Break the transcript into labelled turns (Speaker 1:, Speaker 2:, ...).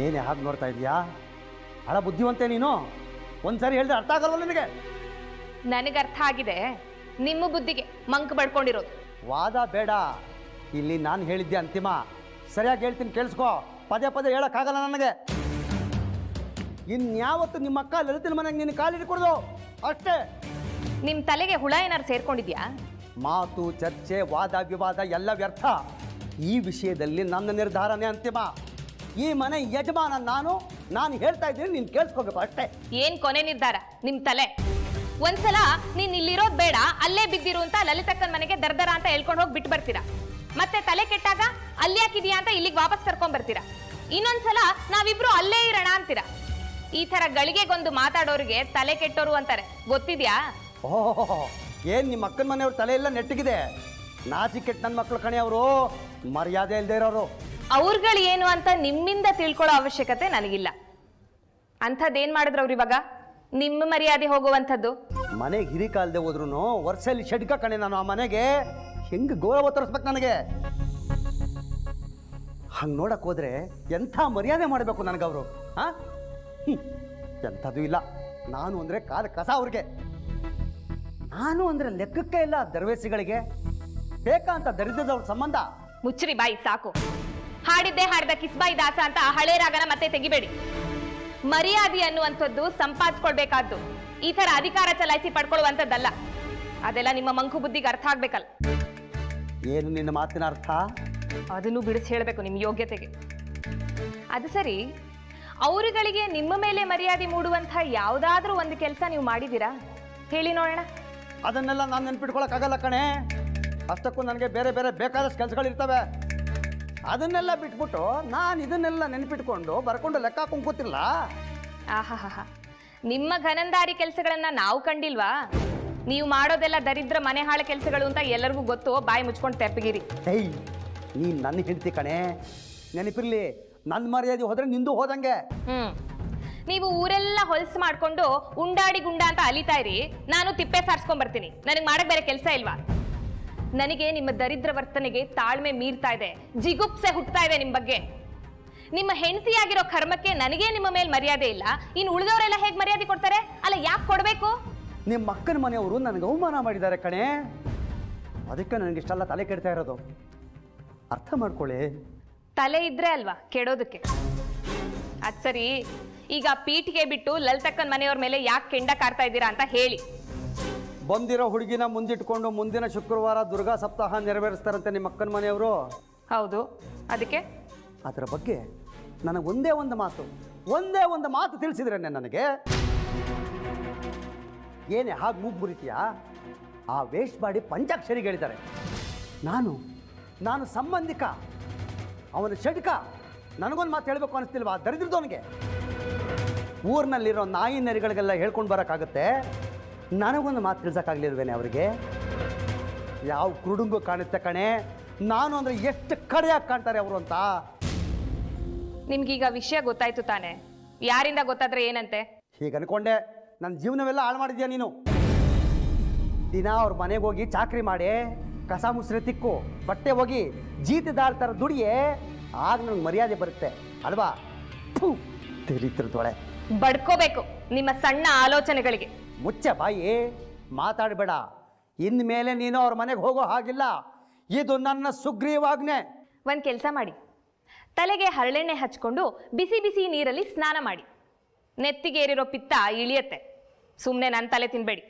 Speaker 1: ಏನೇ ಹಾಗೆ ನೋಡ್ತಾ ಇದೀಯಾ? ಹಳ ಬುದ್ಧಿವಂತೆ ನೀನು. ಒಂದ್ಸರಿ ಹೇಳಿದ್ರೆ ಅರ್ಥ ಆಗಲ್ವಲ್ಲ ನಿನಗೆ?
Speaker 2: ನನಗೆ ಅರ್ಥ ಆಗಿದೆ, ನಿಮ್ಮ ಬುದ್ಧಿಗೆ ಮಂಕ್ ಬಡ್ಕೊಂಡಿರೋದು.
Speaker 1: ವಾದ ಬೇಡ, ಇಲ್ಲಿ ನಾನು ಹೇಳಿದ್ದೆ ಅಂತಿಮ. ಸರಿಯಾಗಿ ಹೇಳ್ತೀನಿ ಕೇಳಿಸ್ಕೋ. ಪದೇ ಪದೇ ಹೇಳೋಕ್ಕಾಗಲ್ಲ ನನಗೆ. ಇನ್ಯಾವತ್ತು ನಿಮ್ಮ ಅಕ್ಕ ಲಲಿತನ ಮನೆಗೆ ನಿನ್ನ ಕಾಲಿಡ್ಕೊಡ್ದು ಅಷ್ಟೇ.
Speaker 2: ನಿಮ್ಮ ತಲೆಗೆ ಹುಳ ಏನಾರು ಸೇರ್ಕೊಂಡಿದ್ಯಾ?
Speaker 1: ಮಾತು, ಚರ್ಚೆ, ವಾದ ವಿವಾದ ಎಲ್ಲ ವ್ಯರ್ಥ. ಈ ವಿಷಯದಲ್ಲಿ ನನ್ನ ನಿರ್ಧಾರನೇ ಅಂತಿಮ. ಈ ಮನೆ ಯಜಮಾನ ನಾನು ಹೇಳ್ತಾ ಇದ್ದೀನಿ, ನೀನು ಕೇಳಿಸ್ಕೋಬೇಕು ಅಷ್ಟೇ.
Speaker 2: ಏನ್ ಕೊನೆ ನಿರ್ಧಾರ ನಿಮ್ಮ ತಲೆ? ಒಂದ್ಸಲ ನೀನ್ ಇಲ್ಲಿರೋದ್ ಬೇಡ, ಅಲ್ಲೇ ಬಿದ್ದಿರು ಅಂತ ಲಲಿತಕ್ಕನ ಮನೆಗೆ ದರ್ದರ ಅಂತ ಹೇಳ್ಕೊಂಡು ಹೋಗಿ ಬಿಟ್ಟು ಬರ್ತೀರಾ. ಮತ್ತೆ ತಲೆ ಕೆಟ್ಟಾಗ ಅಲ್ಲಿ ಯಾಕಿದ್ಯಾ ಅಂತ ಇಲ್ಲಿಗೆ ವಾಪಸ್ ಕರ್ಕೊಂಡ್ ಬರ್ತೀರಾ. ಇನ್ನೊಂದ್ಸಲ ನಾವಿಬ್ರು ಅಲ್ಲೇ ಇರೋಣ ಅಂತೀರಾ. ಈ ತರ ಗಳಿಗೆಗೊಂದು ಮಾತಾಡೋರಿಗೆ ತಲೆ ಕೆಟ್ಟೋರು ಅಂತಾರೆ, ಗೊತ್ತಿದ್ಯಾ?
Speaker 1: ಓಹೋ, ಏನು ನಿಮ್ಮ ಅಕ್ಕನ ಮನೆಯವ್ರ ತಲೆ ಎಲ್ಲ ನೆಟ್ಟಿಗಿದೆ. ನಾಚಿ ಕೆಟ್ಟ ನನ್ನ ಮಕ್ಕಳು ಕಣೆ ಅವರು, ಮರ್ಯಾದೆ ಇಲ್ಲದೆ ಇರೋರು.
Speaker 2: ಅವ್ರುಗಳು ಏನು ಅಂತ ನಿಮ್ಮಿಂದ ತಿಳ್ಕೊಳ್ಳೋ ಅವಶ್ಯಕತೆ ನನಗಿಲ್ಲ. ಅಂಥದ್ದೇನ್ ಮಾಡಿದ್ರು ಅವ್ರು ಇವಾಗ? ನಿಮ್ಮ ಮರ್ಯಾದೆ ಹೋಗುವಂಥದ್ದು.
Speaker 1: ಮನೆಗೆ ಹಿರಿ ಕಾಲದೆ ಹೋದ್ರು ವರ್ಷದಲ್ಲಿ ಷಡ್ಕ ಕಣೆ ನಾನು. ಆ ಮನೆಗೆ ಹೆಂಗೆ ಗೌರವ ತೋರಿಸ್ಬೇಕು ನನಗೆ? ಹಂಗೆ ನೋಡಕ್ ಹೋದ್ರೆ ಎಂಥ ಮರ್ಯಾದೆ ಮಾಡಬೇಕು ನನಗವರು. ಹಾಂ, ಎಂಥದ್ದು ಇಲ್ಲ. ನಾನು ಅಂದರೆ ಕಾಲ ಕಸ ಅವ್ರಿಗೆ. ನಾನು ಅಂದರೆ ಲೆಕ್ಕಕ್ಕೆ ಇಲ್ಲ ದರ್ವೇಸಿಗಳಿಗೆ. ಬೇಕಾ ಅಂತ ದರಿದ್ರದವ್ರ ಸಂಬಂಧ?
Speaker 2: ಮುಚ್ಚ್ರಿ ಬಾಯಿ, ಸಾಕು. ಹಾಡಿದ್ದೆ ಹಾಡಿದ ಕಿಸ್ಬಾಯಿ ದಾಸ ಅಂತ ಹಳೆ ರಾಗನ ಮತ್ತೆ ತೆಗಿಬೇಡಿ. ಮರ್ಯಾದೆ ಅನ್ನುವಂಥದ್ದು ಸಂಪಾದಿಸ್ಕೊಳ್ಬೇಕಾದ್ದು, ಈ ತರ ಅಧಿಕಾರ ಚಲಾಯಿಸಿ ಪಡ್ಕೊಳ್ಳುವಂಥದ್ದಲ್ಲ. ಅದೆಲ್ಲ ನಿಮ್ಮ ಮಂಕು ಬುದ್ಧಿಗೆ ಅರ್ಥ ಆಗ್ಬೇಕಲ್ಲ.
Speaker 1: ಏನು ನಿನ್ನ ಮಾತಿನ ಅರ್ಥ?
Speaker 2: ಅದನ್ನು ಬಿಡಿಸಿ ಹೇಳಬೇಕು ನಿಮ್ಮ ಯೋಗ್ಯತೆಗೆ. ಅದು ಸರಿ, ಅವರುಗಳಿಗೆ ನಿಮ್ಮ ಮೇಲೆ ಮರ್ಯಾದೆ ಮೂಡುವಂಥ ಯಾವುದಾದ್ರೂ ಒಂದು ಕೆಲಸ ನೀವು ಮಾಡಿದ್ದೀರಾ? ಹೇಳಿ ನೋಡೋಣ.
Speaker 1: ಅದನ್ನೆಲ್ಲ ನಾನು ನೆನ್ಪಿಟ್ಕೊಳಕ್ಕಾಗಲ್ಲ ಕಣೆ. ಅಷ್ಟಕ್ಕೂ ನನಗೆ ಬೇರೆ ಬೇರೆ ಬೇಕಾದಷ್ಟು ಕೆಲಸಗಳಿರ್ತವೆ. ಅದನ್ನೆಲ್ಲ ಬಿಟ್ಬಿಟ್ಟು ನಾನು ಇದನ್ನೆಲ್ಲ ನೆನಪಿಟ್ಕೊಂಡು ಬರ್ಕೊಂಡು ಲೆಕ್ಕ ಹಾಕೊಂಡು ಕೂತಿಲ್ಲ.
Speaker 2: ಆಹಾ, ನಿಮ್ಮ ಘನಂದಾರಿ ಕೆಲಸಗಳನ್ನ ನಾವು ಕಂಡಿಲ್ವಾ? ನೀವು ಮಾಡೋದೆಲ್ಲ ದರಿದ್ರ ಮನೆ ಹಾಳ ಕೆಲಸಗಳು ಅಂತ ಎಲ್ಲರಿಗೂ ಗೊತ್ತು. ಬಾಯಿ ಮುಚ್ಕೊಂಡು ತೆಪ್ಪಗಿರಿ.
Speaker 1: ಏಯ್, ನೀನು ನನ್ನ ಹೆಂಡ್ತಿ ಕಣೆ, ನೆನಪಿರ್ಲಿ. ನನ್ನ ಮರ್ಯಾದೆ ಹೋದ್ರೆ ನಿಂದು ಹೋದಂಗೆ.
Speaker 2: ನೀವು ಊರೆಲ್ಲ ಹೊಲ್ಸು ಮಾಡ್ಕೊಂಡು ಉಂಡಾಡಿ ಗುಂಡ ಅಂತ ಅಲಿತಾ ಇರಿ, ನಾನು ತಿಪ್ಪೆ ಸಾರಿಸ್ಕೊಂಡ್ ಬರ್ತೀನಿ. ನನಗೆ ಮಾಡಕ್ ಬೇರೆ ಕೆಲಸ ಇಲ್ವಾ? ನನಗೆ ನಿಮ್ಮ ದರಿದ್ರ ವರ್ತನೆಗೆ ತಾಳ್ಮೆ ಮೀರ್ತಾ ಇದೆ, ಜಿಗುಪ್ಸೆ ಹುಟ್ಟುತ್ತಾ ಇದೆ ನಿಮ್ಮ ಬಗ್ಗೆ. ನಿಮ್ಮ ಹೆಂಡತಿಯಾಗಿರೋ ಕರ್ಮಕ್ಕೆ ನನಗೆ ನಿಮ್ಮ ಮೇಲೆ ಮರ್ಯಾದೆ ಇಲ್ಲ, ಇನ್ನು ಉಳಿದವರೆಲ್ಲ ಹೇಗೆ ಮರ್ಯಾದೆ ಕೊಡ್ತಾರೆ? ಅಲ್ಲ, ಯಾಕೆ ಕೊಡಬೇಕು?
Speaker 1: ನಿಮ್ಮ ಅಕ್ಕನ ಮನೆಯವರು ನನಗೆ ಅವಮಾನ ಮಾಡಿದ್ದಾರೆ ಕಣೆ. ಅದಕ್ಕೆ ನನಗೆ ಇಷ್ಟೆಲ್ಲ ತಲೆ ಕೆಡ್ತಾ ಇರೋದು. ಅರ್ಥ ಮಾಡ್ಕೊಳ್ಳಿ.
Speaker 2: ತಲೆ ಇದ್ರೆ ಅಲ್ವಾ ಕೆಡೋದಕ್ಕೆ. ಅದ್ ಸರಿ, ಈಗ ಪೀಠಿಗೆ ಬಿಟ್ಟು ಲಲಿತಕ್ಕನ ಮನೆಯವ್ರ ಮೇಲೆ ಯಾಕೆ ಕೆಂಡ ಕಾರ್ತಾ ಇದ್ದೀರಾ ಅಂತ ಹೇಳಿ.
Speaker 1: ಬಂದಿರೋ ಹುಡುಗಿನ ಮುಂದಿಟ್ಕೊಂಡು ಮುಂದಿನ ಶುಕ್ರವಾರ ದುರ್ಗಾ ಸಪ್ತಾಹ ನೆರವೇರಿಸ್ತಾರಂತೆ ನಿಮ್ಮ ಅಕ್ಕನ ಮನೆಯವರು.
Speaker 2: ಹೌದು, ಅದಕ್ಕೆ
Speaker 1: ಅದರ ಬಗ್ಗೆ ನನಗೆ ಒಂದೇ ಒಂದು ಮಾತು ತಿಳಿಸಿದ್ರೆ ನನಗೆ. ಏನೇ ಹಾಗೆ ಮೂಗು ಮುರಿತೀಯಾ? ಆ ವೇಸ್ಟ್ ಮಾಡಿ ಪಂಚಾಕ್ಷರಿಗೆ ಹೇಳಿದ್ದಾರೆ. ನಾನು ಸಂಬಂಧಿಕ, ಅವನ ಷಡ್ಕ. ನನಗೊಂದು ಮಾತು ಹೇಳಬೇಕು ಅನಿಸ್ತಿಲ್ವಾ ದರಿದ್ರದವನಿಗೆ? ಊರಿನಲ್ಲಿರೋ ನಾಯಿ ನರಿಗಳಿಗೆಲ್ಲ ಹೇಳ್ಕೊಂಡು ಬರೋಕ್ಕಾಗುತ್ತೆ, ನನಗೊಂದು ಮಾತು ತಿಳಿಸೋಕ್ಕಾಗಲಿಲ್ವೇನೆ ಅವರಿಗೆ? ಯಾವ ಕುರುಡುಂಗು ಕಾಣುತ್ತೆ ಕಣೆ ನಾನು ಅಂದರೆ ಎಷ್ಟು ಕಡೆಯಾಗಿ ಕಾಣ್ತಾರೆ ಅವರು ಅಂತ.
Speaker 2: ನಿಮ್ಗೀಗ ವಿಷಯ ಗೊತ್ತಾಯ್ತು ತಾನೆ? ಯಾರಿಂದ ಗೊತ್ತಾದ್ರೆ ಏನಂತೆ?
Speaker 1: ಹೀಗೆ ಅನ್ಕೊಂಡೆ. ನನ್ನ ಜೀವನವೆಲ್ಲ ಹಾಳು ಮಾಡಿದ್ಯಾ ನೀನು. ದಿನ ಅವ್ರ ಮನೆಗೆ ಹೋಗಿ ಚಾಕ್ರಿ ಮಾಡಿ, ಕಸ ಮುಸ್ರೆ ತಿಕ್ಕು, ಬಟ್ಟೆ ಹೋಗಿ ಜೀತದಾರ ಥರ ದುಡಿಯೇ, ಆಗ ನನಗೆ ಮರ್ಯಾದೆ ಬರುತ್ತೆ ಅಲ್ವಾ? ತಿರಿತಿರ್ದೊಳೆ
Speaker 2: ಬಡ್ಕೋಬೇಕು ನಿಮ್ಮ ಸಣ್ಣ ಆಲೋಚನೆಗಳಿಗೆ.
Speaker 1: ಮುಚ್ಚೆ ಬಾಯಿ, ಮಾತಾಡಬೇಡ. ಇನ್ಮೇಲೆ ನೀನು ಅವ್ರ ಮನೆಗೆ ಹೋಗೋ ಹಾಗಿಲ್ಲ. ಇದು ನನ್ನ ಸುಗ್ರೀವಾಜ್ಞೆ.
Speaker 2: ಒಂದು ಕೆಲಸ ಮಾಡಿ, ತಲೆಗೆ ಹರಳೆಣ್ಣೆ ಹಚ್ಕೊಂಡು ಬಿಸಿ ಬಿಸಿ ನೀರಲ್ಲಿ ಸ್ನಾನ ಮಾಡಿ. ನೆತ್ತಿಗೇರಿರೋ ಪಿತ್ತ ಇಳಿಯತ್ತೆ. ಸುಮ್ಮನೆ ನನ್ನ ತಲೆ ತಿನ್ಬೇಡಿ.